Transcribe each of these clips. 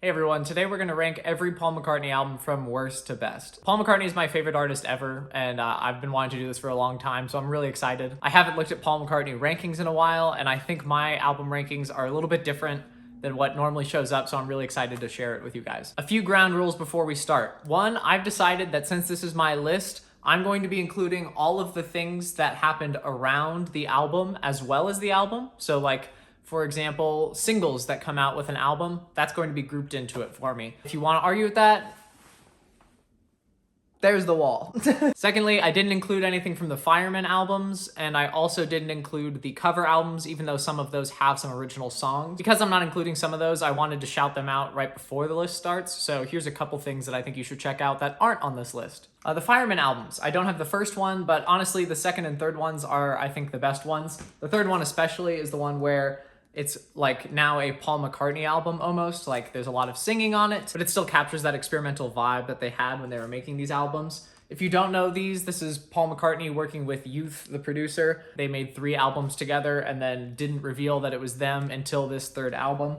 Hey everyone, today we're going to rank every Paul McCartney album from worst to best. Paul McCartney is my favorite artist ever, and I've been wanting to do this for a long time, so I'm really excited. I haven't looked at Paul McCartney rankings in a while, and I think my album rankings are a little bit different than what normally shows up, so I'm really excited to share it with you guys. A few ground rules before we start. One, I've decided that since this is my list, I'm going to be including all of the things that happened around the album as well as the album. So like, for example, singles that come out with an album, that's going to be grouped into it for me. If you want to argue with that, there's the wall. Secondly, I didn't include anything from the Fireman albums, and I also didn't include the cover albums, even though some of those have some original songs. Because I'm not including some of those, I wanted to shout them out right before the list starts, so here's a couple things that I think you should check out that aren't on this list. The Fireman albums. I don't have the first one, but honestly, the second and third ones are, I think, the best ones. The third one especially is the one where it's like now a Paul McCartney album almost, like there's a lot of singing on it, but it still captures that experimental vibe that they had when they were making these albums. If you don't know these, this is Paul McCartney working with Youth, the producer. They made 3 albums together and then didn't reveal that it was them until this third album.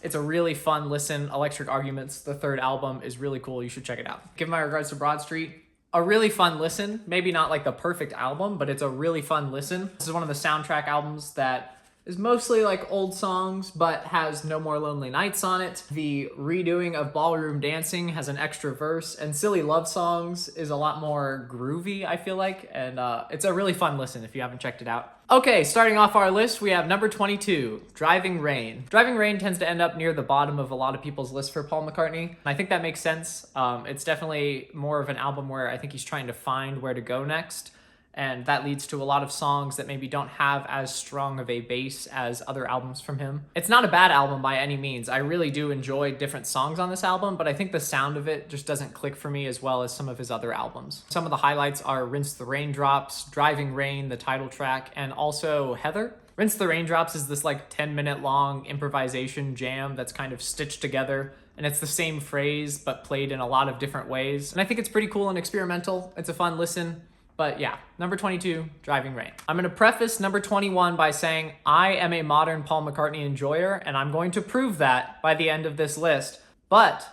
It's a really fun listen. Electric Arguments, the third album, is really cool. You should check it out. Give my regards to Broad Street. A really fun listen. Maybe not like the perfect album, but it's a really fun listen. This is one of the soundtrack albums that is mostly like old songs, but has No More Lonely Nights on it. The redoing of Ballroom Dancing has an extra verse, and Silly Love Songs is a lot more groovy, I feel like, and it's a really fun listen if you haven't checked it out. Okay, starting off our list, we have number 22, Driving Rain. Driving Rain tends to end up near the bottom of a lot of people's list for Paul McCartney, and I think that makes sense. It's definitely more of an album where I think he's trying to find where to go next. And that leads to a lot of songs that maybe don't have as strong of a base as other albums from him. It's not a bad album by any means. I really do enjoy different songs on this album, but I think the sound of it just doesn't click for me as well as some of his other albums. Some of the highlights are Rinse the Raindrops, Driving Rain, the title track, and also Heather. Rinse the Raindrops is this like 10-minute long improvisation jam that's kind of stitched together, and it's the same phrase but played in a lot of different ways. And I think it's pretty cool and experimental. It's a fun listen. But yeah, number 22, Driving Rain. I'm going to preface number 21 by saying I am a modern Paul McCartney enjoyer, and I'm going to prove that by the end of this list. But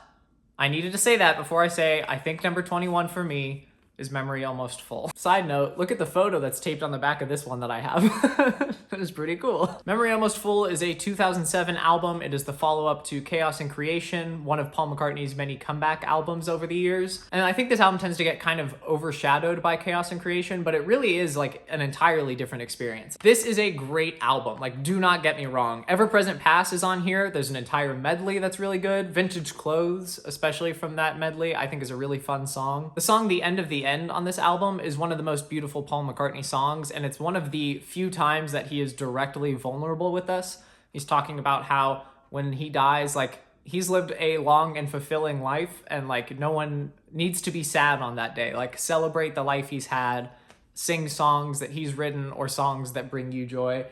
I needed to say that before I say I think number 21 for me is Memory Almost Full. Side note, look at the photo that's taped on the back of this one that I have. That is pretty cool. Memory Almost Full is a 2007 album. It is the follow-up to Chaos and Creation, one of Paul McCartney's many comeback albums over the years. And I think this album tends to get kind of overshadowed by Chaos and Creation, but it really is like an entirely different experience. This is a great album, like do not get me wrong. Ever Present Past is on here. There's an entire medley that's really good. Vintage Clothes, especially from that medley, I think is a really fun song. The song The End of the End on this album is one of the most beautiful Paul McCartney songs, and it's one of the few times that he is directly vulnerable with us. He's talking about how when he dies, like he's lived a long and fulfilling life, and like no one needs to be sad on that day. Like celebrate the life he's had, sing songs that he's written or songs that bring you joy.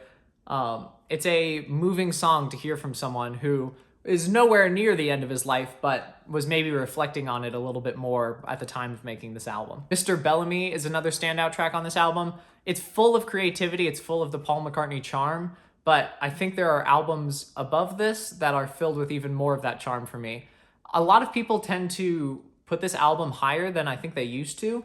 It's a moving song to hear from someone who is nowhere near the end of his life, but was maybe reflecting on it a little bit more at the time of making this album. Mr. Bellamy is another standout track on this album. It's full of creativity, it's full of the Paul McCartney charm, but I think there are albums above this that are filled with even more of that charm for me. A lot of people tend to put this album higher than I think they used to,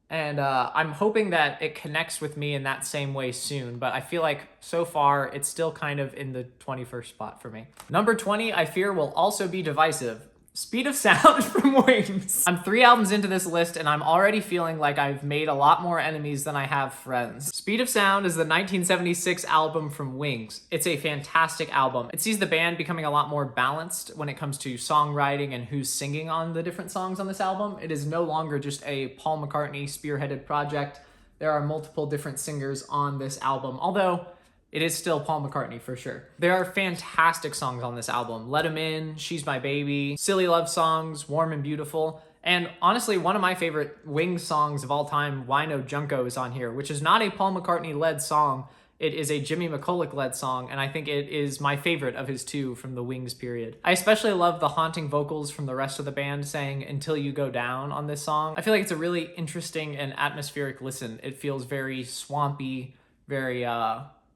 and I'm hoping that it connects with me in that same way soon, but I feel like so far it's still kind of in the 21st spot for me. Number 20, I fear, will also be divisive. Speed of Sound from Wings. I'm 3 albums into this list and I'm already feeling like I've made a lot more enemies than I have friends. Speed of Sound is the 1976 album from Wings. It's a fantastic album. It sees the band becoming a lot more balanced when it comes to songwriting and who's singing on the different songs on this album. It is no longer just a Paul McCartney spearheaded project. There are multiple different singers on this album, although it is still Paul McCartney for sure. There are fantastic songs on this album. Let 'Em In, She's My Baby, Silly Love Songs, Warm and Beautiful, and honestly, one of my favorite Wings songs of all time, Why No Junko, is on here, which is not a Paul McCartney-led song. It is a Jimmy McCulloch-led song, and I think it is my favorite of his 2 from the Wings period. I especially love the haunting vocals from the rest of the band saying Until You Go Down on this song. I feel like it's a really interesting and atmospheric listen. It feels very swampy, very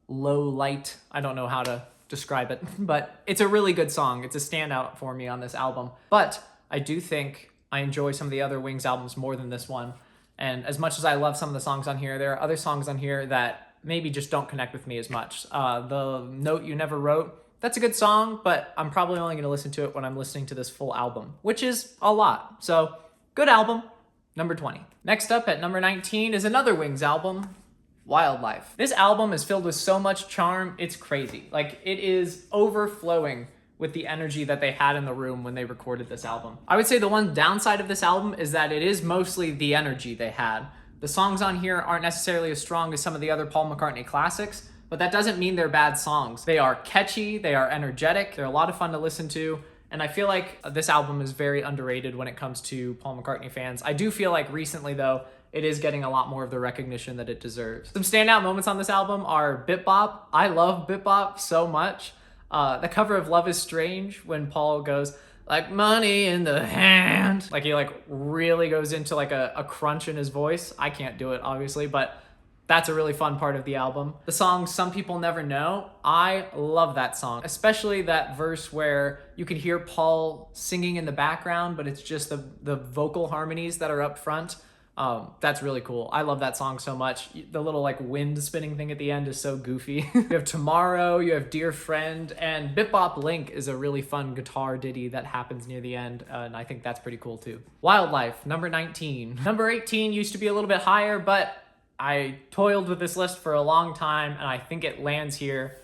low light. I don't know how to describe it, but it's a really good song. It's a standout for me on this album. But I do think I enjoy some of the other Wings albums more than this one. And as much as I love some of the songs on here, there are other songs on here that maybe just don't connect with me as much. The Note You Never Wrote, that's a good song, but I'm probably only going to listen to it when I'm listening to this full album, which is a lot. So, good album, number 20. Next up at number 19 is another Wings album, Wildlife. This album is filled with so much charm, it's crazy. Like, it is overflowing with the energy that they had in the room when they recorded this album. I would say the one downside of this album is that it is mostly the energy they had. The songs on here aren't necessarily as strong as some of the other Paul McCartney classics, but that doesn't mean they're bad songs. They are catchy, they are energetic, they're a lot of fun to listen to, and I feel like this album is very underrated when it comes to Paul McCartney fans. I do feel like recently, though, it is getting a lot more of the recognition that it deserves. Some standout moments on this album are Bip Bop. I love Bip Bop so much. The cover of Love is Strange, when Paul goes, like money in the hand. Like he really goes into a crunch in his voice. I can't do it, obviously, but that's a really fun part of the album. The song Some People Never Know, I love that song, especially that verse where you can hear Paul singing in the background, but it's just the vocal harmonies that are up front. That's really cool. I love that song so much. The little wind spinning thing at the end is so goofy. You have Tomorrow, you have Dear Friend, and Bip Bop Link is a really fun guitar ditty that happens near the end, and I think that's pretty cool too. Wildlife, number 19. Number 18 used to be a little bit higher, but I toiled with this list for a long time, and I think it lands here.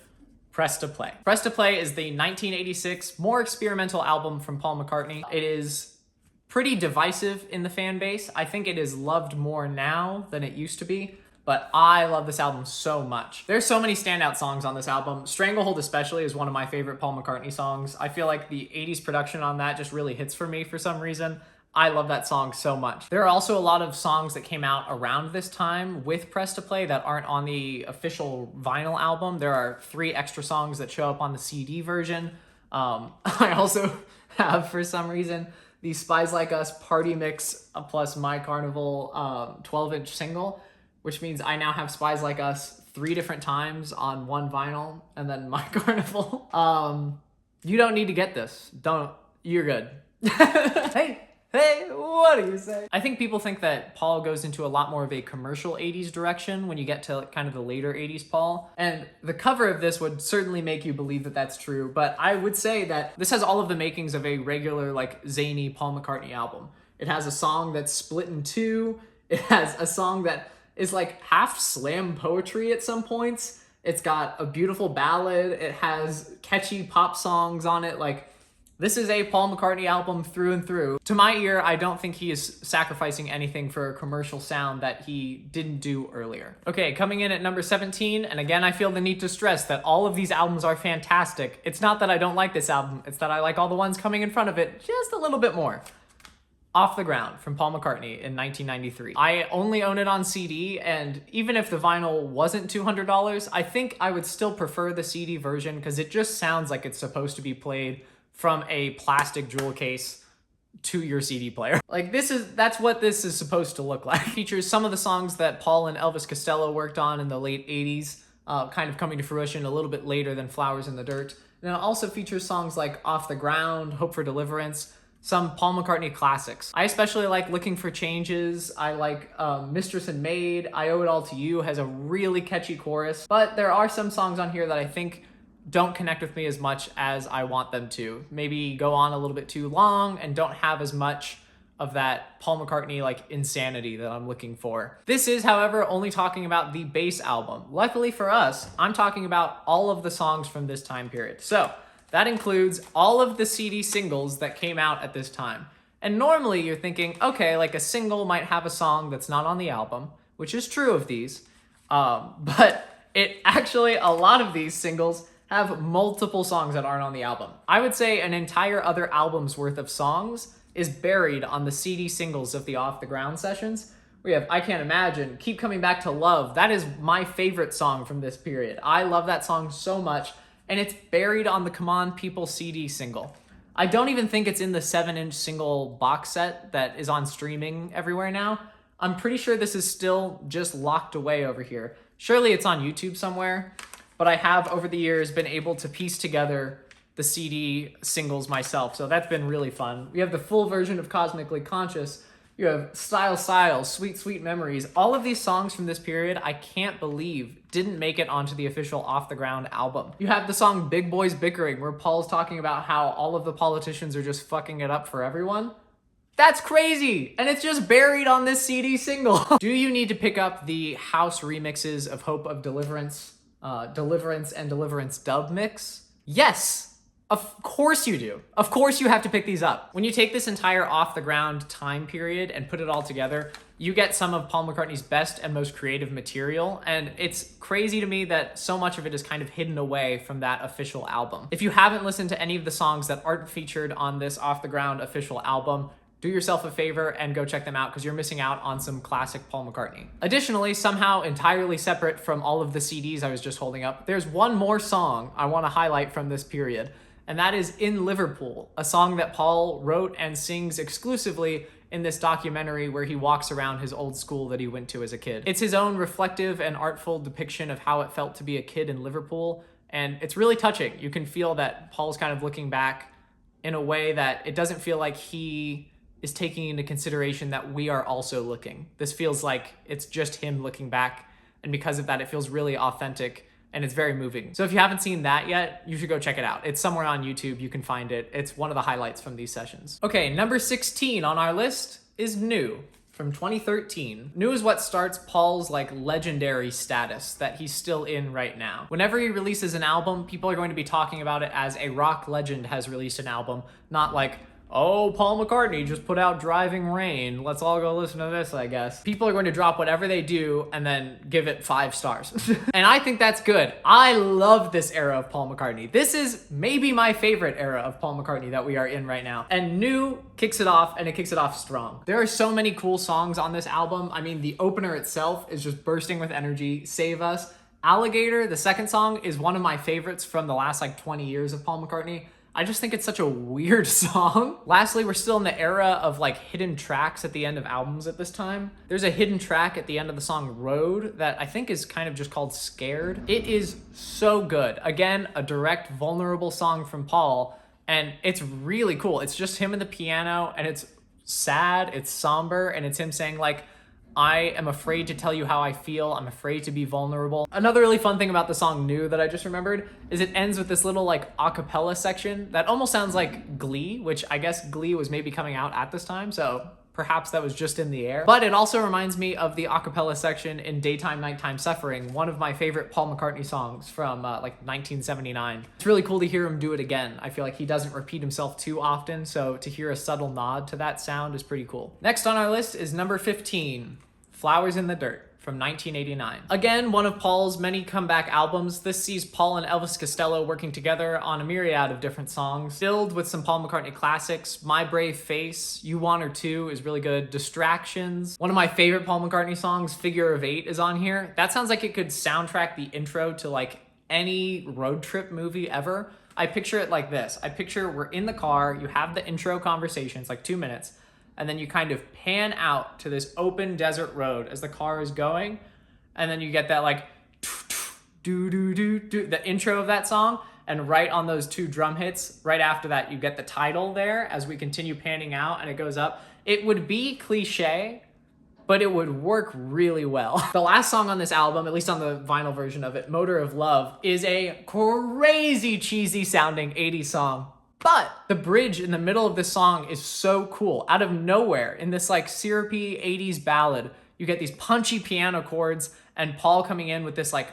Press to Play. Press to Play is the 1986 more experimental album from Paul McCartney. It is pretty divisive in the fan base. I think it is loved more now than it used to be, but I love this album so much. There's so many standout songs on this album. Stranglehold especially is one of my favorite Paul McCartney songs. I feel like the 80s production on that just really hits for me for some reason. I love that song so much. There are also a lot of songs that came out around this time with Press to Play that aren't on the official vinyl album. There are 3 extra songs that show up on the CD version. I also have, for some reason, the Spies Like Us Party Mix plus My Carnival 12-inch single, which means I now have Spies Like Us 3 different times on one vinyl, and then My Carnival. You don't need to get this. You're good. Hey, what do you say? I think people think that Paul goes into a lot more of a commercial 80s direction when you get to kind of the later 80s Paul. And the cover of this would certainly make you believe that that's true. But I would say that this has all of the makings of a regular, zany Paul McCartney album. It has a song that's split in 2. It has a song that is half slam poetry at some points. It's got a beautiful ballad. It has catchy pop songs on it. This is a Paul McCartney album through and through. To my ear, I don't think he is sacrificing anything for a commercial sound that he didn't do earlier. Okay, coming in at number 17, and again, I feel the need to stress that all of these albums are fantastic. It's not that I don't like this album, it's that I like all the ones coming in front of it just a little bit more. Off the Ground from Paul McCartney in 1993. I only own it on CD, and even if the vinyl wasn't $200, I think I would still prefer the CD version because it just sounds like it's supposed to be played from a plastic jewel case to your CD player. That's what this is supposed to look like. It features some of the songs that Paul and Elvis Costello worked on in the late 80s, kind of coming to fruition a little bit later than Flowers in the Dirt. And it also features songs like Off the Ground, Hope for Deliverance, some Paul McCartney classics. I especially like Looking for Changes. I like Mistress and Maid. I Owe It All to You has a really catchy chorus. But there are some songs on here that I think don't connect with me as much as I want them to. Maybe go on a little bit too long and don't have as much of that Paul McCartney insanity that I'm looking for. This is, however, only talking about the base album. Luckily for us, I'm talking about all of the songs from this time period. So that includes all of the CD singles that came out at this time. And normally you're thinking, okay, a single might have a song that's not on the album, which is true of these. But a lot of these singles have multiple songs that aren't on the album. I would say an entire other album's worth of songs is buried on the CD singles of the Off the Ground sessions. We have I Can't Imagine, Keep Coming Back to Love. That is my favorite song from this period. I love that song so much, and it's buried on the Come On People CD single. I don't even think it's in the 7-inch single box set that is on streaming everywhere now. I'm pretty sure this is still just locked away over here. Surely it's on YouTube somewhere. but I have over the years been able to piece together the CD singles myself, so that's been really fun. We have the full version of Cosmically Conscious. You have Style Style, Sweet Sweet Memories. All of these songs from this period, I can't believe didn't make it onto the official Off the Ground album. You have the song Big Boys Bickering, where Paul's talking about how all of the politicians are just fucking it up for everyone. That's crazy! And it's just buried on this CD single. Do you need to pick up the house remixes of Hope of Deliverance, Deliverance and Deliverance dub mix? Yes! Of course you do. Of course you have to pick these up. When you take this entire Off the Ground time period and put it all together, you get some of Paul McCartney's best and most creative material, and it's crazy to me that so much of it is kind of hidden away from that official album. If you haven't listened to any of the songs that aren't featured on this Off the Ground official album, do yourself a favor and go check them out because you're missing out on some classic Paul McCartney. Additionally, somehow entirely separate from all of the CDs I was just holding up, there's one more song I want to highlight from this period, and that is In Liverpool, a song that Paul wrote and sings exclusively in this documentary where he walks around his old school that he went to as a kid. It's his own reflective and artful depiction of how it felt to be a kid in Liverpool, and it's really touching. You can feel that Paul's kind of looking back in a way that it doesn't feel like he is taking into consideration that we are also looking. This feels like it's just him looking back, and because of that, it feels really authentic. And it's very moving. So if you haven't seen that yet, you should go check it out. It's somewhere on YouTube, you can find it. It's one of the highlights from these sessions. Okay, number 16 on our list is New from 2013. New is what starts Paul's like legendary status that he's still in right now. Whenever he releases an album, people are going to be talking about it as a rock legend has released an album, not like, oh, Paul McCartney just put out Driving Rain. Let's all go listen to this, I guess. People are going to drop whatever they do and then give it 5 stars. And I think that's good. I love this era of Paul McCartney. This is maybe my favorite era of Paul McCartney that we are in right now. And New kicks it off, and it kicks it off strong. There are so many cool songs on this album. I mean, the opener itself is just bursting with energy. Save Us. Alligator, the second song, is one of my favorites from the last like 20 years of Paul McCartney. I just think it's such a weird song. Lastly, we're still in the era of like hidden tracks at the end of albums at this time. There's a hidden track at the end of the song Road that I think is kind of just called Scared. It is so good. Again, a direct, vulnerable song from Paul, and it's really cool. It's just him and the piano, and it's sad, it's somber, and it's him saying like, I am afraid to tell you how I feel. I'm afraid to be vulnerable. Another really fun thing about the song New that I just remembered is it ends with this little like a cappella section that almost sounds like Glee, which I guess Glee was maybe coming out at this time, so perhaps that was just in the air. But it also reminds me of the a cappella section in Daytime Nighttime Suffering, one of my favorite Paul McCartney songs from like 1979. It's really cool to hear him do it again. I feel like he doesn't repeat himself too often, so to hear a subtle nod to that sound is pretty cool. Next on our list is number 15. Flowers in the Dirt from 1989. Again, one of Paul's many comeback albums. This sees Paul and Elvis Costello working together on a myriad of different songs, filled with some Paul McCartney classics. My Brave Face, You Want Her Too is really good. Distractions. One of my favorite Paul McCartney songs, Figure of Eight, is on here. That sounds like it could soundtrack the intro to like any road trip movie ever. I picture it like this. I picture we're in the car, you have the intro conversation, it's like 2 minutes, and then you kind of pan out to this open desert road as the car is going, and then you get that like do the intro of that song, and right on those 2 drum hits, right after that you get the title there as we continue panning out and it goes up. It would be cliche, but it would work really well. The last song on this album, at least on the vinyl version of it, Motor of Love, is a crazy cheesy sounding 80s song. But the bridge in the middle of this song is so cool. Out of nowhere, in this like syrupy 80s ballad, you get these punchy piano chords and Paul coming in with this like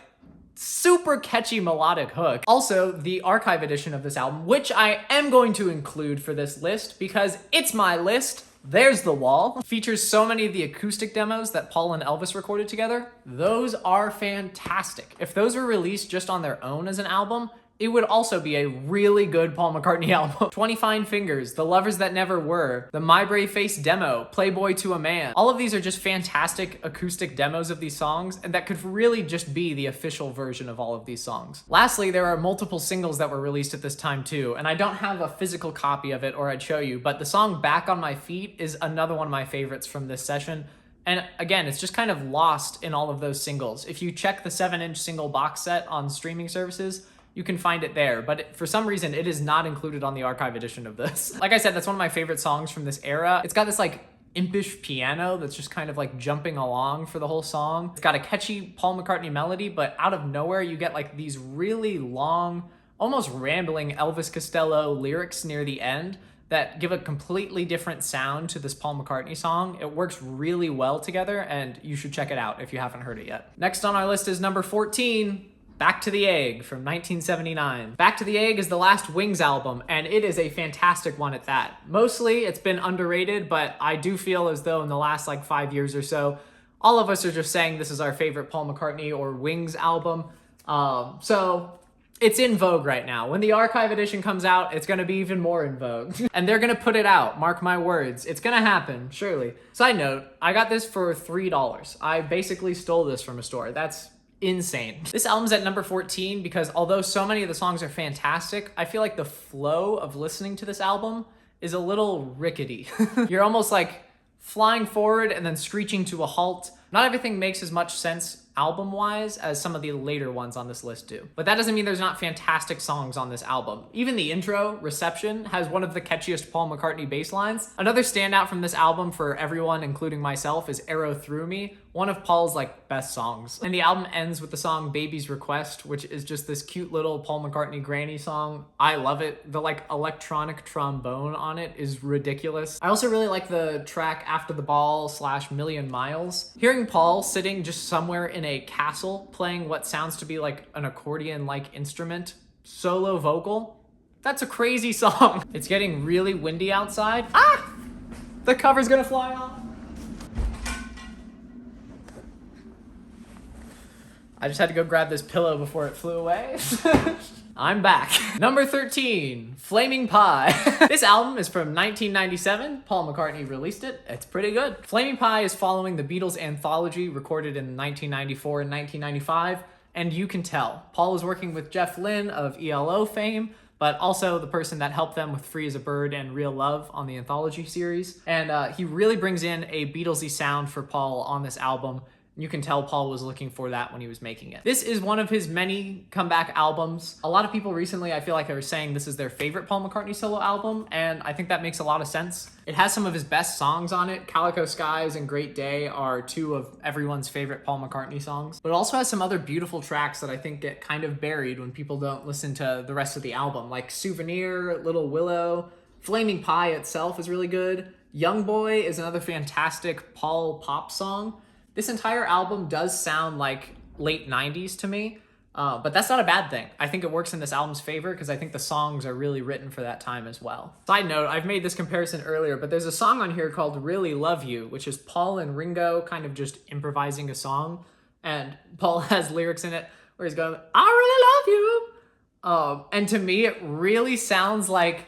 super catchy melodic hook. Also, the archive edition of this album, which I am going to include for this list because it's my list, there's the wall, features so many of the acoustic demos that Paul and Elvis recorded together. Those are fantastic. If those were released just on their own as an album, it would also be a really good Paul McCartney album. 20 Fine Fingers, The Lovers That Never Were, the My Brave Face demo, Playboy to a Man. All of these are just fantastic acoustic demos of these songs, and that could really just be the official version of all of these songs. Lastly, there are multiple singles that were released at this time too, and I don't have a physical copy of it or I'd show you, but the song Back on My Feet is another one of my favorites from this session. And again, it's just kind of lost in all of those singles. If you check the 7-inch single box set on streaming services, you can find it there. But for some reason, it is not included on the archive edition of this. Like I said, that's one of my favorite songs from this era. It's got this like impish piano that's just kind of like jumping along for the whole song. It's got a catchy Paul McCartney melody, but out of nowhere, you get like these really long, almost rambling Elvis Costello lyrics near the end that give a completely different sound to this Paul McCartney song. It works really well together, and you should check it out if you haven't heard it yet. Next on our list is number 14, Back to the Egg from 1979. Back to the Egg is the last Wings album, and it is a fantastic one at that. Mostly, it's been underrated, but I do feel as though in the last like 5 years or so, all of us are just saying this is our favorite Paul McCartney or Wings album. So it's in vogue right now. When the archive edition comes out, it's gonna be even more in vogue. And they're gonna put it out, mark my words. It's gonna happen, surely. Side note, I got this for $3. I basically stole this from a store. That's insane. This album's at number 14 because although so many of the songs are fantastic, I feel like the flow of listening to this album is a little rickety. You're almost like flying forward and then screeching to a halt. Not everything makes as much sense album-wise as some of the later ones on this list do. But that doesn't mean there's not fantastic songs on this album. Even the intro, Reception, has one of the catchiest Paul McCartney bass lines. Another standout from this album for everyone, including myself, is Arrow Through Me, one of Paul's like best songs. And the album ends with the song Baby's Request, which is just this cute little Paul McCartney granny song. I love it. The like electronic trombone on it is ridiculous. I also really like the track After the Ball / Million Miles. Hearing Paul sitting just somewhere in a castle playing what sounds to be like an accordion-like instrument, solo vocal, that's a crazy song. It's getting really windy outside. Ah! The cover's gonna fly off. I just had to go grab this pillow before it flew away. I'm back. Number 13, Flaming Pie. This album is from 1997. Paul McCartney released it. It's pretty good. Flaming Pie is following the Beatles anthology recorded in 1994 and 1995, and you can tell. Paul was working with Jeff Lynne of ELO fame, but also the person that helped them with Free as a Bird and Real Love on the anthology series. And he really brings in a Beatlesy sound for Paul on this album. You can tell Paul was looking for that when he was making it. This is one of his many comeback albums. A lot of people recently, I feel like, are saying this is their favorite Paul McCartney solo album, and I think that makes a lot of sense. It has some of his best songs on it. Calico Skies and Great Day are two of everyone's favorite Paul McCartney songs, but it also has some other beautiful tracks that I think get kind of buried when people don't listen to the rest of the album, like Souvenir, Little Willow. Flaming Pie itself is really good. Young Boy is another fantastic Paul pop song. This entire album does sound like late 90s to me, but that's not a bad thing. I think it works in this album's favor because I think the songs are really written for that time as well. Side note, I've made this comparison earlier, but there's a song on here called Really Love You, which is Paul and Ringo kind of just improvising a song, and Paul has lyrics in it where he's going, I really love you. And to me, it really sounds like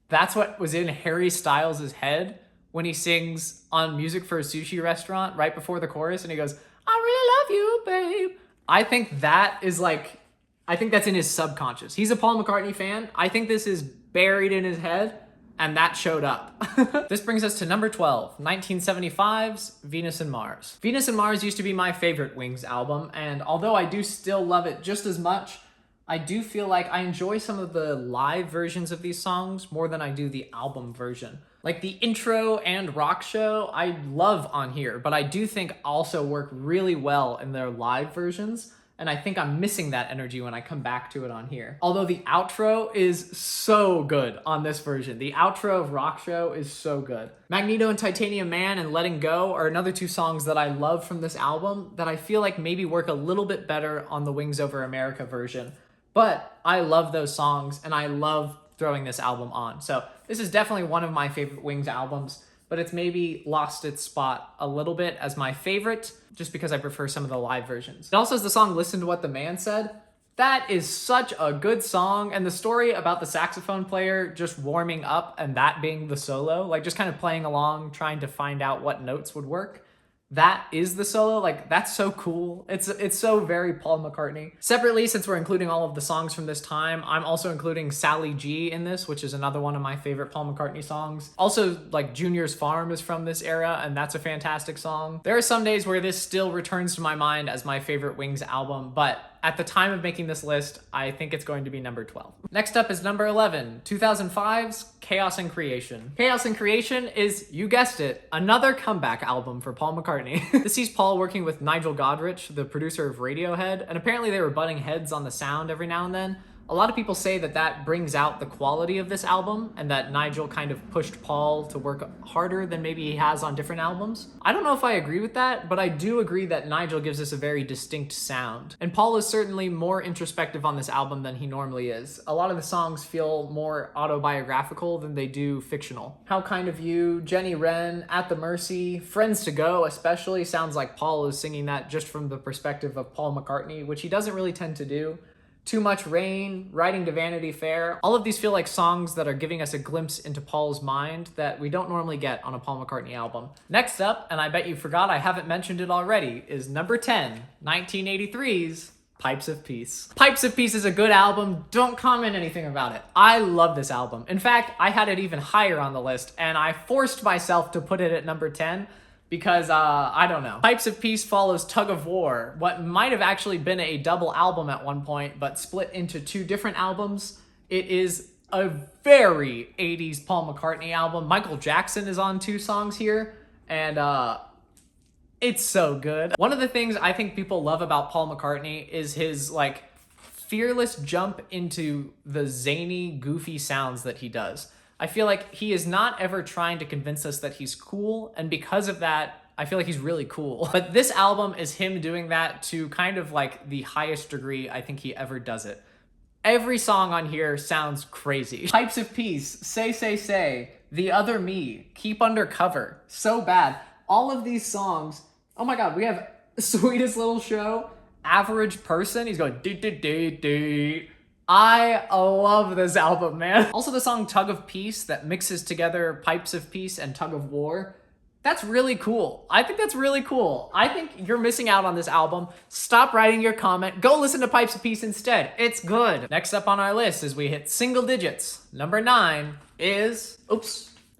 that's what was in Harry Styles' head when he sings on Music for a Sushi Restaurant right before the chorus and he goes, I really love you, babe. I think that's in his subconscious. He's a Paul McCartney fan. I think this is buried in his head, and that showed up. This brings us to number 12, 1975's Venus and Mars. Venus and Mars used to be my favorite Wings album, and although I do still love it just as much, I do feel like I enjoy some of the live versions of these songs more than I do the album version. Like the intro and rock show, I love on here, but I do think also work really well in their live versions, and I think I'm missing that energy when I come back to it on here. Although the outro is so good on this version. The outro of Rock Show is so good. Magneto and Titanium Man and Letting Go are another two songs that I love from this album that I feel like maybe work a little bit better on the Wings Over America version. But I love those songs, and I love throwing this album on. So this is definitely one of my favorite Wings albums, but it's maybe lost its spot a little bit as my favorite just because I prefer some of the live versions. It also has the song Listen to What the Man Said. That is such a good song, and the story about the saxophone player just warming up and that being the solo, like just kind of playing along, trying to find out what notes would work. that is the solo. Like, that's so cool. It's so very Paul McCartney. Separately, since we're including all of the songs from this time, I'm also including Sally G in this, which is another one of my favorite Paul McCartney songs. Also, like, Junior's Farm is from this era, and that's a fantastic song. There are some days where this still returns to my mind as my favorite Wings album, but at the time of making this list, I think it's going to be number 12. Next up is number 11, 2005's Chaos and Creation. Chaos and Creation is, you guessed it, another comeback album for Paul McCartney. This sees Paul working with Nigel Godrich, the producer of Radiohead, and apparently they were butting heads on the sound every now and then. A lot of people say that that brings out the quality of this album and that Nigel kind of pushed Paul to work harder than maybe he has on different albums. I don't know if I agree with that, but I do agree that Nigel gives us a very distinct sound. And Paul is certainly more introspective on this album than he normally is. A lot of the songs feel more autobiographical than they do fictional. How Kind of You, Jenny Wren, At the Mercy, Friends to Go especially sounds like Paul is singing that just from the perspective of Paul McCartney, which he doesn't really tend to do. Too Much Rain, Riding to Vanity Fair. All of these feel like songs that are giving us a glimpse into Paul's mind that we don't normally get on a Paul McCartney album. Next up, and I bet you forgot I haven't mentioned it already, is number 10, 1983's Pipes of Peace. Pipes of Peace is a good album. Don't comment anything about it. I love this album. In fact, I had it even higher on the list, and I forced myself to put it at number 10 because, I don't know. Pipes of Peace follows Tug of War, what might have actually been a double album at one point, but split into two different albums. It is a very 80s Paul McCartney album. Michael Jackson is on 2 songs here, and it's so good. One of the things I think people love about Paul McCartney is his, like, fearless jump into the zany, goofy sounds that he does. I feel like he is not ever trying to convince us that he's cool, and because of that, I feel like he's really cool. But this album is him doing that to kind of like the highest degree I think he ever does it. Every song on here sounds crazy. Pipes of Peace, Say, The Other Me, Keep Under Cover, So Bad. All of these songs, oh my god, we have Sweetest Little Show, Average Person, he's going dee. I love this album, man. Also the song Tug of Peace that mixes together Pipes of Peace and Tug of War. That's really cool. I think that's really cool. I think you're missing out on this album. Stop writing your comment. Go listen to Pipes of Peace instead. It's good. Next up on our list as we hit single digits. Number 9 is,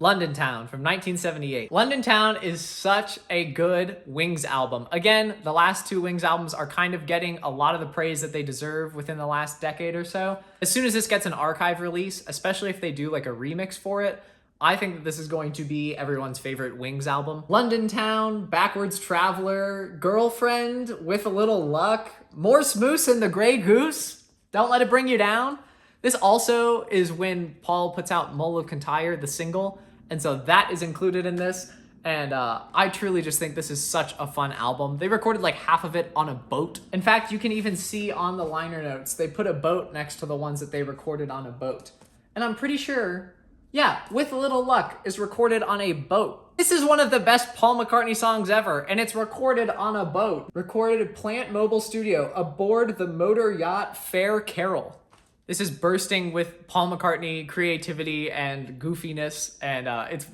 London Town from 1978. London Town is such a good Wings album. Again, the last 2 Wings albums are kind of getting a lot of the praise that they deserve within the last decade or so. As soon as this gets an archive release, especially if they do like a remix for it, I think that this is going to be everyone's favorite Wings album. London Town, Backwards Traveler, Girlfriend, With a Little Luck, More Smoose and the Grey Goose, Don't Let It Bring You Down. This also is when Paul puts out Mull of Kintyre, the single, and so that is included in this. And I truly just think this is such a fun album. They recorded like half of it on a boat. In fact, you can even see on the liner notes, they put a boat next to the ones that they recorded on a boat. And I'm pretty sure, yeah, With a Little Luck is recorded on a boat. This is one of the best Paul McCartney songs ever, and it's recorded on a boat. Recorded at Plant Mobile Studio aboard the motor yacht Fair Carol. This is bursting with Paul McCartney creativity and goofiness, and it's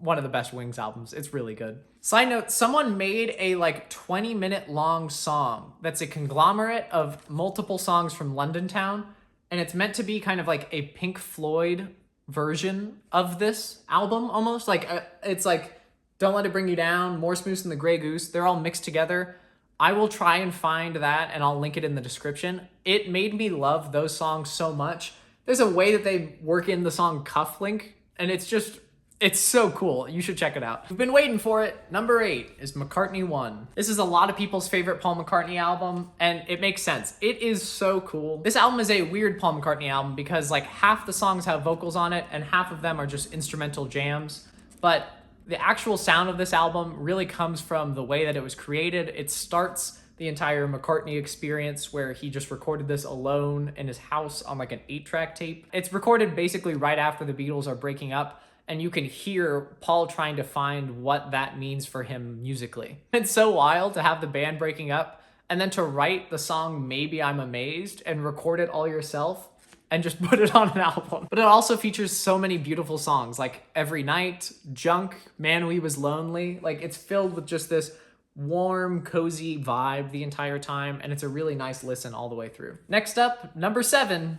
one of the best Wings albums. It's really good. Side note, someone made a like 20-minute long song that's a conglomerate of multiple songs from London Town, and it's meant to be kind of like a Pink Floyd version of this album almost. Like it's like Don't Let It Bring You Down, More Smoose and the Grey Goose. They're all mixed together. I will try and find that and I'll link it in the description. It made me love those songs so much. There's a way that they work in the song Cufflink, and it's so cool. You should check it out. We've been waiting for it. Number 8 is McCartney 1. This is a lot of people's favorite Paul McCartney album, and it makes sense. It is so cool. This album is a weird Paul McCartney album because like half the songs have vocals on it and half of them are just instrumental jams. But the actual sound of this album really comes from the way that it was created. It starts the entire McCartney experience where he just recorded this alone in his house on like an 8-track tape. It's recorded basically right after the Beatles are breaking up, and you can hear Paul trying to find what that means for him musically. It's so wild to have the band breaking up and then to write the song Maybe I'm Amazed and record it all yourself and just put it on an album. But it also features so many beautiful songs like Every Night, Junk, Man We Was Lonely. Like it's filled with just this warm, cozy vibe the entire time, and it's a really nice listen all the way through. Next up, number 7,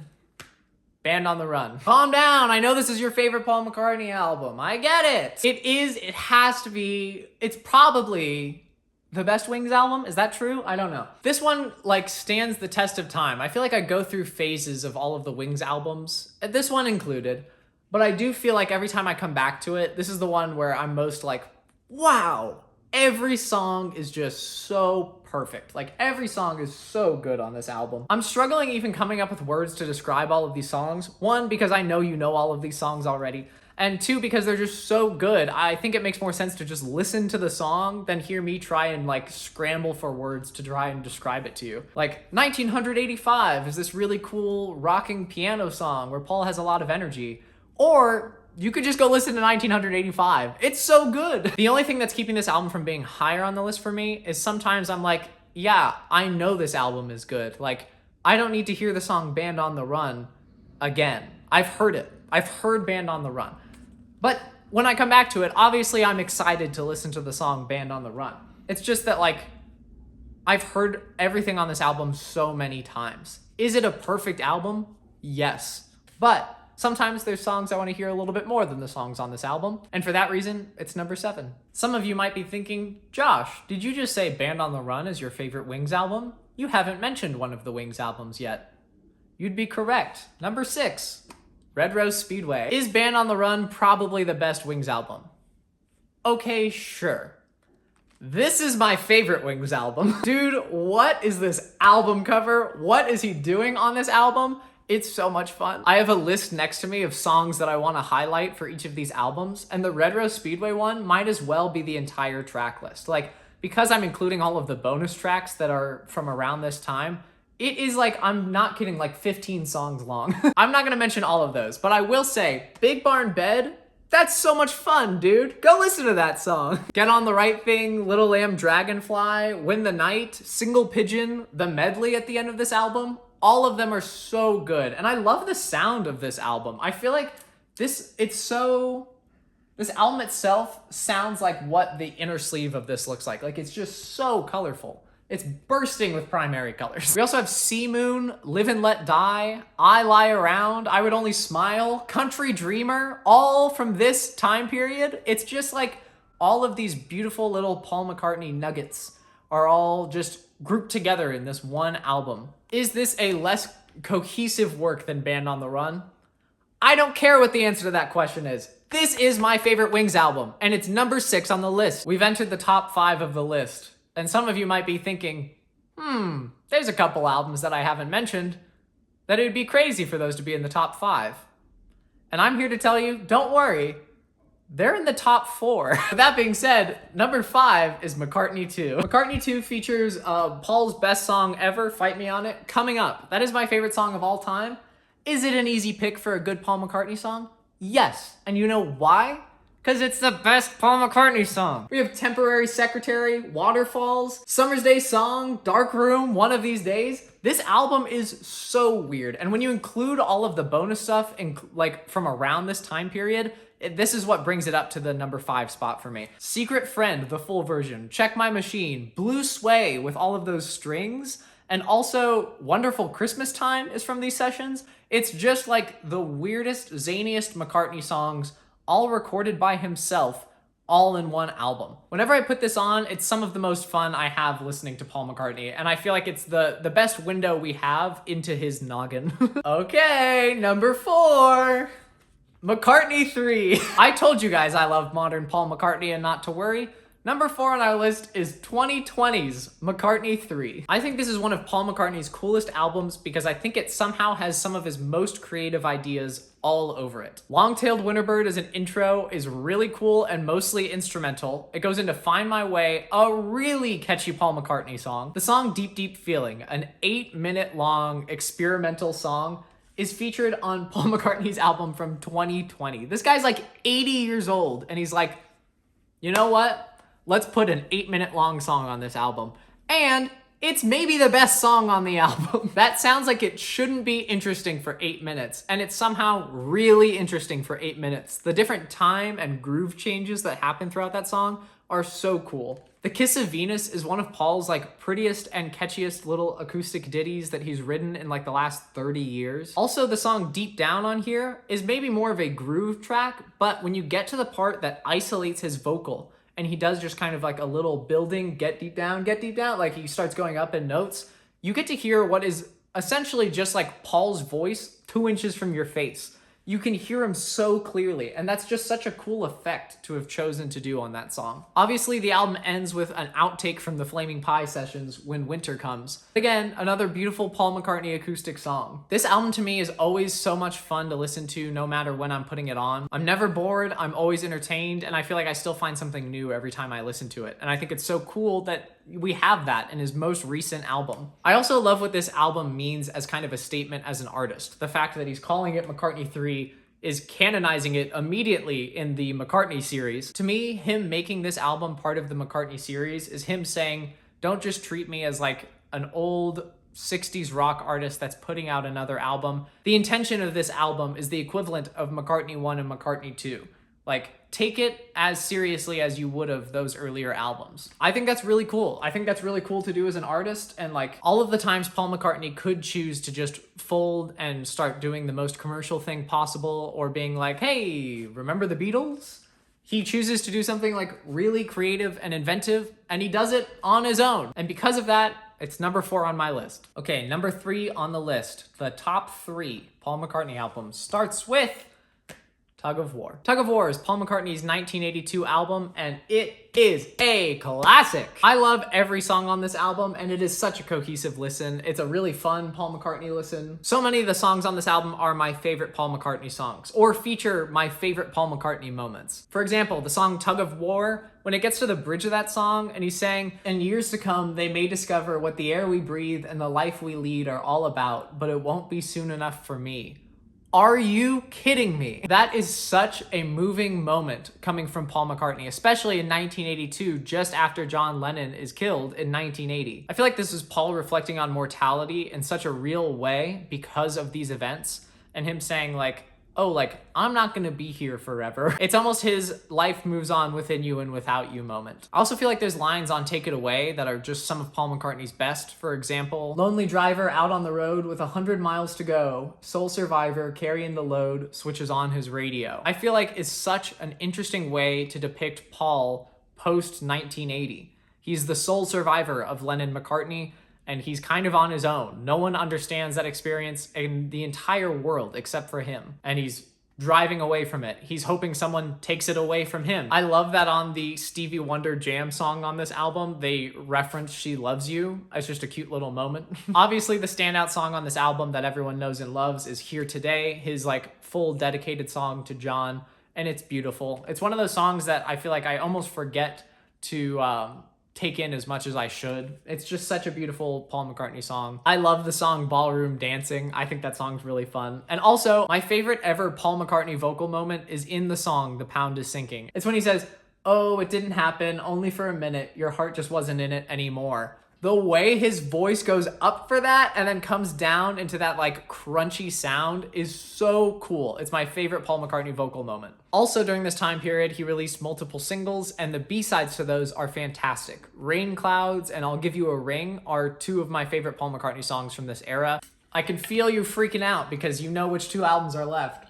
Band on the Run. Calm down, I know this is your favorite Paul McCartney album. I get it. It has to be, it's probably the best Wings album. Is that true? I don't know. This one like stands the test of time. I feel like I go through phases of all of the Wings albums, this one included, but I do feel like every time I come back to it, this is the one where I'm most like, wow, every song is just so perfect. Like every song is so good on this album. I'm struggling even coming up with words to describe all of these songs. 1, because I know you know all of these songs already. And 2, because they're just so good. I think it makes more sense to just listen to the song than hear me try and like scramble for words to try and describe it to you. Like 1985 is this really cool rocking piano song where Paul has a lot of energy. Or you could just go listen to 1985. It's so good. The only thing that's keeping this album from being higher on the list for me is sometimes I'm like, yeah, I know this album is good. Like, I don't need to hear the song Band on the Run again. I've heard it. I've heard Band on the Run. But when I come back to it, obviously I'm excited to listen to the song Band on the Run. It's just that, like, I've heard everything on this album so many times. Is it a perfect album? Yes. But sometimes there's songs I want to hear a little bit more than the songs on this album, and for that reason, it's number 7. Some of you might be thinking, Josh, did you just say Band on the Run is your favorite Wings album? You haven't mentioned one of the Wings albums yet. You'd be correct. Number 6. Red Rose Speedway. Is Band on the Run probably the best Wings album? Okay, sure. This is my favorite Wings album. Dude, what is this album cover? What is he doing on this album? It's so much fun. I have a list next to me of songs that I want to highlight for each of these albums, and the Red Rose Speedway one might as well be the entire track list. Like, because I'm including all of the bonus tracks that are from around this time, it is like, I'm not kidding, like 15 songs long. I'm not gonna mention all of those, but I will say, Big Barn Bed, that's so much fun, dude. Go listen to that song. Get on the Right Thing, Little Lamb Dragonfly, Win the Night, Single Pigeon, the medley at the end of this album. All of them are so good. And I love the sound of this album. I feel like this album itself sounds like what the inner sleeve of this looks like. Like, it's just so colorful. It's bursting with primary colors. We also have Sea Moon, Live and Let Die, I Lie Around, I Would Only Smile, Country Dreamer, all from this time period. It's just like all of these beautiful little Paul McCartney nuggets are all just grouped together in this one album. Is this a less cohesive work than Band on the Run? I don't care what the answer to that question is. This is my favorite Wings album, and it's number 6 on the list. We've entered the top 5 of the list. And some of you might be thinking, there's a couple albums that I haven't mentioned that it would be crazy for those to be in the top 5. And I'm here to tell you, don't worry, they're in the top 4. With that being said, number 5 is McCartney 2. McCartney 2 features Paul's best song ever, Fight Me On It, Coming Up. That is my favorite song of all time. Is it an easy pick for a good Paul McCartney song? Yes. And you know why? Because it's the best Paul McCartney song. We have Temporary Secretary, Waterfalls, Summer's Day Song, Dark Room, One of These Days. This album is so weird. And when you include all of the bonus stuff like from around this time period, this is what brings it up to the number 5 spot for me. Secret Friend, the full version, Check My Machine, Blue Sway with all of those strings, and also Wonderful Christmas Time is from these sessions. It's just like the weirdest, zaniest McCartney songs, all recorded by himself, all in one album. Whenever I put this on, it's some of the most fun I have listening to Paul McCartney, and I feel like it's the best window we have into his noggin. Okay, number 4. McCartney 3. I told you guys I love modern Paul McCartney and not to worry. Number 4 on our list is 2020's McCartney 3. I think this is one of Paul McCartney's coolest albums because I think it somehow has some of his most creative ideas all over it. Long-Tailed Winterbird as an intro is really cool and mostly instrumental. It goes into Find My Way, a really catchy Paul McCartney song. The song Deep Deep Feeling, an 8-minute long experimental song, is featured on Paul McCartney's album from 2020. This guy's like 80 years old and he's like, you know what? Let's put an 8-minute long song on this album. And it's maybe the best song on the album. That sounds like it shouldn't be interesting for 8 minutes, and it's somehow really interesting for 8 minutes. The different time and groove changes that happen throughout that song are so cool. The Kiss of Venus is one of Paul's like prettiest and catchiest little acoustic ditties that he's written in like the last 30 years. Also, the song Deep Down on here is maybe more of a groove track, but when you get to the part that isolates his vocal and he does just kind of like a little building, get deep down, like he starts going up in notes, you get to hear what is essentially just like Paul's voice 2 inches from your face. You can hear him so clearly, and that's just such a cool effect to have chosen to do on that song. Obviously, the album ends with an outtake from the Flaming Pie sessions, When Winter Comes. Again, another beautiful Paul McCartney acoustic song. This album to me is always so much fun to listen to no matter when I'm putting it on. I'm never bored, I'm always entertained, and I feel like I still find something new every time I listen to it. And I think it's so cool that we have that in his most recent album. I also love what this album means as kind of a statement as an artist. The fact that he's calling it McCartney 3 is canonizing it immediately in the McCartney series. To me, him making this album part of the McCartney series is him saying, don't just treat me as like an old 60s rock artist that's putting out another album. The intention of this album is the equivalent of McCartney 1 and McCartney 2. Like, take it as seriously as you would have those earlier albums. I think that's really cool. I think that's really cool to do as an artist. And like all of the times Paul McCartney could choose to just fold and start doing the most commercial thing possible or being like, hey, remember the Beatles? He chooses to do something like really creative and inventive, and he does it on his own. And because of that, it's number 4 on my list. Okay, number 3 on the list. The top 3 Paul McCartney albums starts with Tug of War. Tug of War is Paul McCartney's 1982 album, and it is a classic. I love every song on this album, and it is such a cohesive listen. It's a really fun Paul McCartney listen. So many of the songs on this album are my favorite Paul McCartney songs, or feature my favorite Paul McCartney moments. For example, the song Tug of War, when it gets to the bridge of that song, and he's saying, in years to come, they may discover what the air we breathe and the life we lead are all about, but it won't be soon enough for me. Are you kidding me? That is such a moving moment coming from Paul McCartney, especially in 1982, just after John Lennon is killed in 1980. I feel like this is Paul reflecting on mortality in such a real way because of these events, and him saying like, oh, like, I'm not gonna be here forever. It's almost his life moves on within you and without you moment. I also feel like there's lines on Take It Away that are just some of Paul McCartney's best. For example, lonely driver out on the road with 100 miles to go, sole survivor carrying the load, switches on his radio. I feel like it's such an interesting way to depict Paul post 1980. He's the sole survivor of Lennon-McCartney, and he's kind of on his own. No one understands that experience in the entire world except for him. And he's driving away from it. He's hoping someone takes it away from him. I love that on the Stevie Wonder jam song on this album, they reference She Loves You. It's just a cute little moment. Obviously, the standout song on this album that everyone knows and loves is Here Today, his like full dedicated song to John. And it's beautiful. It's one of those songs that I feel like I almost forget to take in as much as I should. It's just such a beautiful Paul McCartney song. I love the song Ballroom Dancing. I think that song's really fun. And also, my favorite ever Paul McCartney vocal moment is in the song The Pound is Sinking. It's when he says, oh, it didn't happen, only for a minute, your heart just wasn't in it anymore. The way his voice goes up for that and then comes down into that like crunchy sound is so cool. It's my favorite Paul McCartney vocal moment. Also during this time period, he released multiple singles, and the B-sides to those are fantastic. Rain Clouds and I'll Give You a Ring are 2 of my favorite Paul McCartney songs from this era. I can feel you freaking out because you know which 2 albums are left.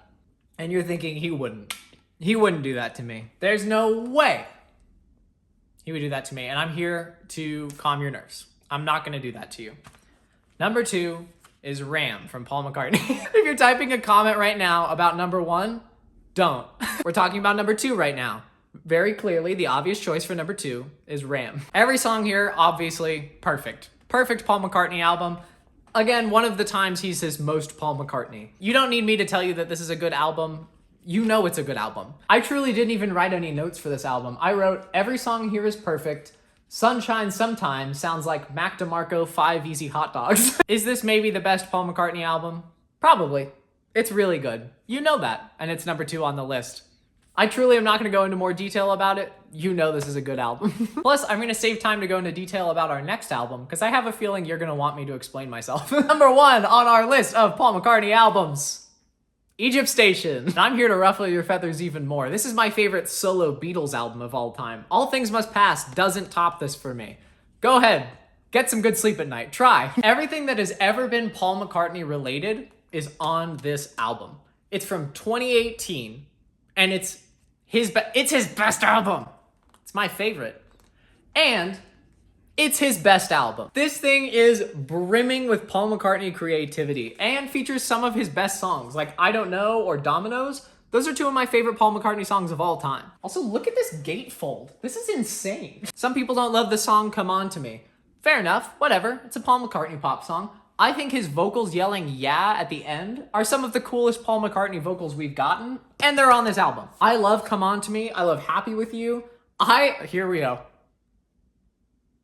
And you're thinking he wouldn't. He wouldn't do that to me. There's no way he would do that to me, and I'm here to calm your nerves. I'm not gonna do that to you. Number 2 is Ram from Paul McCartney. If you're typing a comment right now about number 1, don't. We're talking about number 2 right now. Very clearly, the obvious choice for number 2 is Ram. Every song here, obviously, perfect. Perfect Paul McCartney album. Again, one of the times he's his most Paul McCartney. You don't need me to tell you that this is a good album. You know it's a good album. I truly didn't even write any notes for this album. I wrote, every song here is perfect. Sunshine Sometimes sounds like Mac DeMarco 5 Easy Hot Dogs. Is this maybe the best Paul McCartney album? Probably. It's really good. You know that, and it's number 2 on the list. I truly am not going to go into more detail about it. You know this is a good album. Plus, I'm going to save time to go into detail about our next album, because I have a feeling you're going to want me to explain myself. Number 1 on our list of Paul McCartney albums. Egypt Station. And I'm here to ruffle your feathers even more. This is my favorite solo Beatles album of all time. All Things Must Pass doesn't top this for me. Go ahead, get some good sleep at night, try. Everything that has ever been Paul McCartney related is on this album. It's from 2018, and it's his best album. It's my favorite. And it's his best album. This thing is brimming with Paul McCartney creativity and features some of his best songs, like I Don't Know or Dominoes. Those are two of my favorite Paul McCartney songs of all time. Also, look at this gatefold. This is insane. Some people don't love the song Come On To Me. Fair enough, whatever. It's a Paul McCartney pop song. I think his vocals yelling yeah at the end are some of the coolest Paul McCartney vocals we've gotten, and they're on this album. I love Come On To Me. I love Happy With You. Here we go.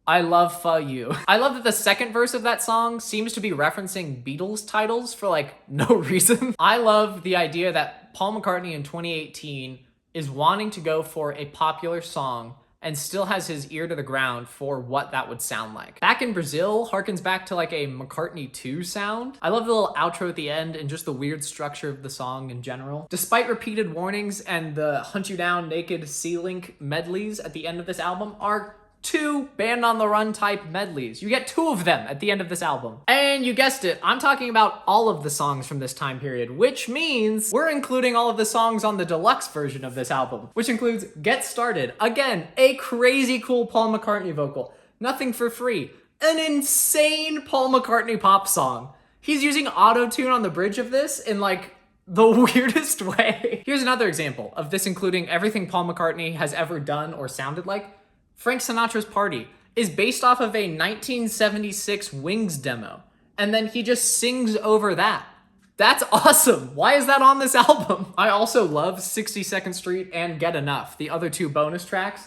I love Pho You. I love that the second verse of that song seems to be referencing Beatles titles for like no reason. I love the idea that Paul McCartney in 2018 is wanting to go for a popular song and still has his ear to the ground for what that would sound like. Back in Brazil harkens back to like a McCartney 2 sound. I love the little outro at the end and just the weird structure of the song in general. Despite repeated warnings and the Hunt You Down Naked C-Link medleys at the end of this album are two Band on the Run type medleys. You get two of them at the end of this album. And you guessed it, I'm talking about all of the songs from this time period, which means we're including all of the songs on the deluxe version of this album, which includes Get Started. Again, a crazy cool Paul McCartney vocal. Nothing for Free. An insane Paul McCartney pop song. He's using auto-tune on the bridge of this in like the weirdest way. Here's another example of this including everything Paul McCartney has ever done or sounded like. Frank Sinatra's Party is based off of a 1976 Wings demo, and then he just sings over that. That's awesome. Why is that on this album? I also love 62nd Street and Get Enough, the other two bonus tracks.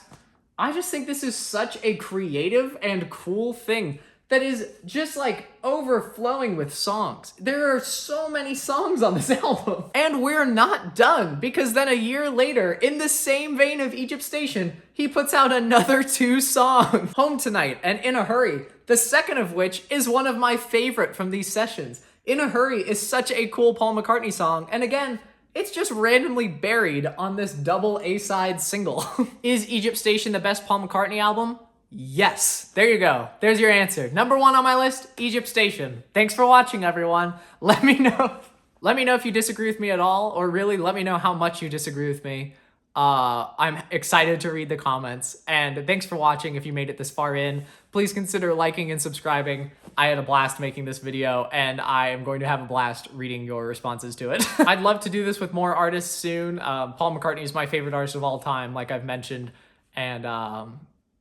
I just think this is such a creative and cool thing that is just like overflowing with songs. There are so many songs on this album. And we're not done, because then a year later, in the same vein of Egypt Station, he puts out another two songs, Home Tonight and In a Hurry, the second of which is one of my favorite from these sessions. In a Hurry is such a cool Paul McCartney song, and again, it's just randomly buried on this double A-side single. Is Egypt Station the best Paul McCartney album? Yes. There you go. There's your answer. Number one on my list, Egypt Station. Thanks for watching, everyone. Let me know if you disagree with me at all, or really let me know how much you disagree with me. I'm excited to read the comments, and thanks for watching. If you made it this far in, please consider liking and subscribing. I had a blast making this video, and I am going to have a blast reading your responses to it. I'd love to do this with more artists soon. Paul McCartney is my favorite artist of all time, like I've mentioned, and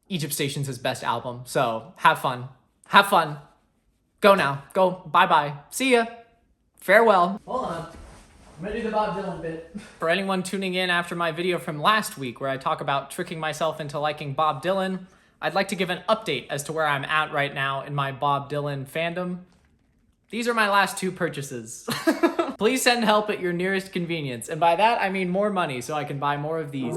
Egypt Station's his best album. So have fun. Have fun. Go now. Go. Bye-bye. See ya. Farewell. Hold on. I'm gonna do the Bob Dylan bit. For anyone tuning in after my video from last week where I talk about tricking myself into liking Bob Dylan, I'd like to give an update as to where I'm at right now in my Bob Dylan fandom. These are my last two purchases. Please send help at your nearest convenience. And by that, I mean more money so I can buy more of these.